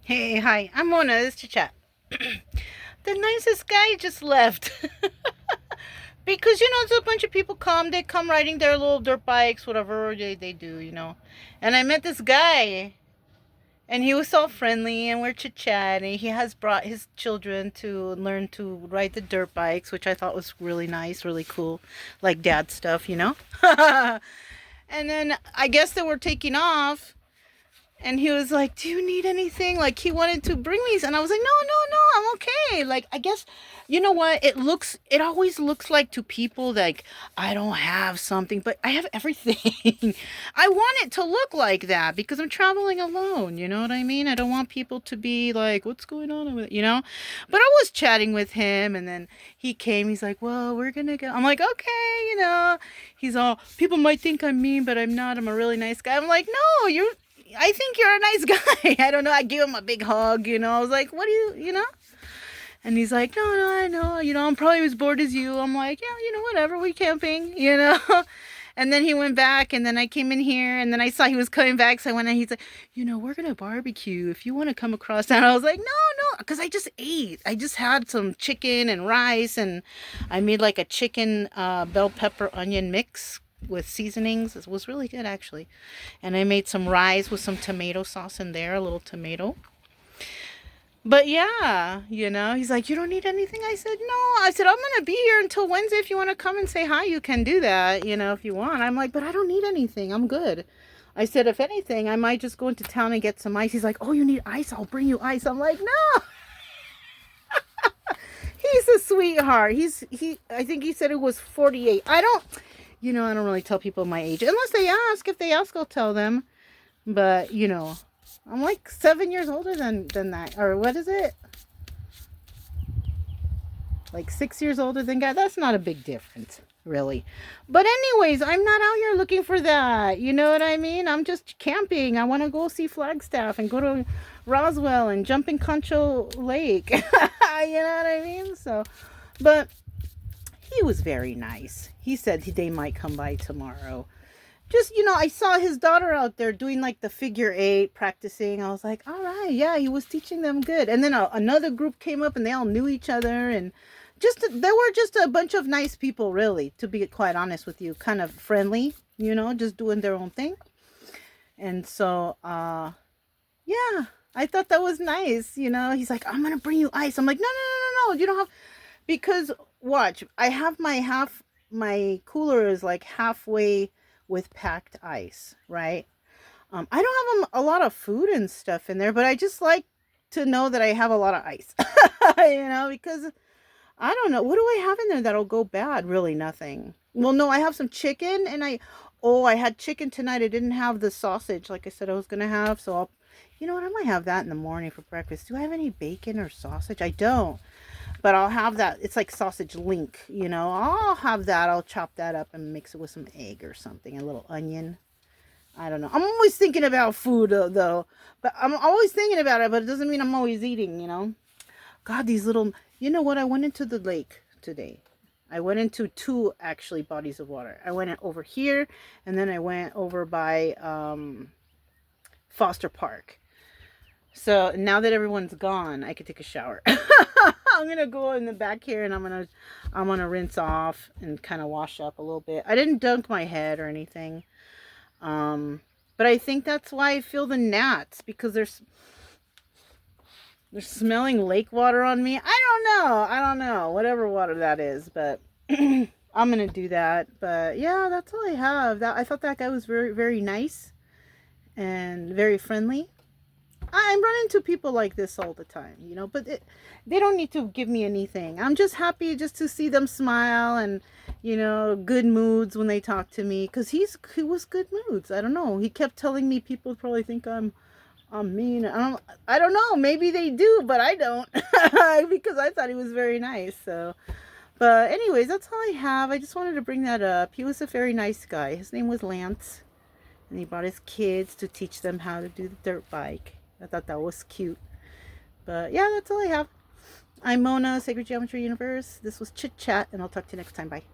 Hey, hi, I'm Mona. This is Chit Chat. The nicest guy just left. Because, it's a bunch of people they come riding their little dirt bikes, whatever they do. And I met this guy, and he was so friendly, and we're chit chatting. He has brought his children to learn to ride the dirt bikes, which I thought was really nice, really cool. Like dad stuff. And then I guess they were taking off. And he was like, "Do you need anything?" Like he wanted to bring me, and I was like, "No, no, no, I'm okay." Like I guess, you know what? It always looks like to people like I don't have something, but I have everything. I want it to look like that because I'm traveling alone. You know what I mean? I don't want people to be like, "What's going on with it?" But I was chatting with him, and then he came. He's like, "Well, we're gonna go." I'm like, "Okay." He's all, "People might think I'm mean, but I'm not. I'm a really nice guy." I'm like, "No, I think you're a nice guy." I don't know. I gave him a big hug. I was like, "What do you?" And he's like, "No, no, I know. I'm probably as bored as you." I'm like, "Yeah, whatever. We camping." And then he went back, and then I came in here, and then I saw he was coming back. So I went in, he's like, "We're going to barbecue. If you want to come across town." I was like, "No, no," because I just ate. I just had some chicken and rice, and I made like a chicken bell pepper onion mix with seasonings. It was really good, actually. And I made some rice with some tomato sauce in there, a little tomato. But yeah, he's like, "You don't need anything?" I said, "No." I said, "I'm going to be here until Wednesday. If you want to come and say hi, you can do that, if you want." I'm like, "But I don't need anything. I'm good." I said, "If anything, I might just go into town and get some ice." He's like, "Oh, you need ice? I'll bring you ice." I'm like, "No." He's a sweetheart. I think he said it was 48. I don't really tell people my age. Unless they ask. If they ask, I'll tell them. But, I'm like 7 years older than that. Or what is it? Like 6 years older than God. That's not a big difference, really. But anyways, I'm not out here looking for that. You know what I mean? I'm just camping. I want to go see Flagstaff and go to Roswell and jump in Concho Lake. You know what I mean? So, but he was very nice. He said they might come by tomorrow. Just, I saw his daughter out there doing like the figure eight practicing. I was like, all right, yeah, he was teaching them good. And then another group came up and they all knew each other. And there were just a bunch of nice people, really, to be quite honest with you, kind of friendly, just doing their own thing. And so, yeah, I thought that was nice. He's like, "I'm going to bring you ice." I'm like, "No, no, no, no, no. You don't have, because watch, I have my cooler is like halfway with packed ice, right? I don't have a lot of food and stuff in there, but I just like to know that I have a lot of ice, because I don't know. What do I have in there that'll go bad? Really nothing. Well, no, I have some chicken, and I had chicken tonight. I didn't have the sausage like I said I was going to have. So you know what? I might have that in the morning for breakfast. Do I have any bacon or sausage? I don't, but I'll have that. It's like sausage link. I'll have that. I'll chop that up and mix it with some egg or something, a little onion. I don't know. I'm always thinking about food though, but I'm always thinking about it, but it doesn't mean I'm always eating. God, these little, you know what? I went into the lake today. I went into two actually bodies of water. I went over here, and then I went over by Foster Park. So now that everyone's gone, I could take a shower. I'm gonna go in the back here, and I'm gonna rinse off and kind of wash up a little bit. I didn't dunk my head or anything, um, but I think that's why I feel the gnats, because they're smelling lake water on me. I don't know. Whatever water that is, but I'm gonna do that. But yeah, that's all I have. That I thought that guy was very, very nice and very friendly. I'm running into people like this all the time, but they don't need to give me anything. I'm just happy just to see them smile and, good moods when they talk to me. Because he was good moods. I don't know. He kept telling me people probably think I'm mean. I don't know. Maybe they do, but I don't. Because I thought he was very nice. So, but anyways, that's all I have. I just wanted to bring that up. He was a very nice guy. His name was Lance. And he brought his kids to teach them how to do the dirt bike. I thought that was cute. But yeah, that's all I have. I'm Mona, Sacred Geometry Universe. This was Chit Chat, and I'll talk to you next time. Bye.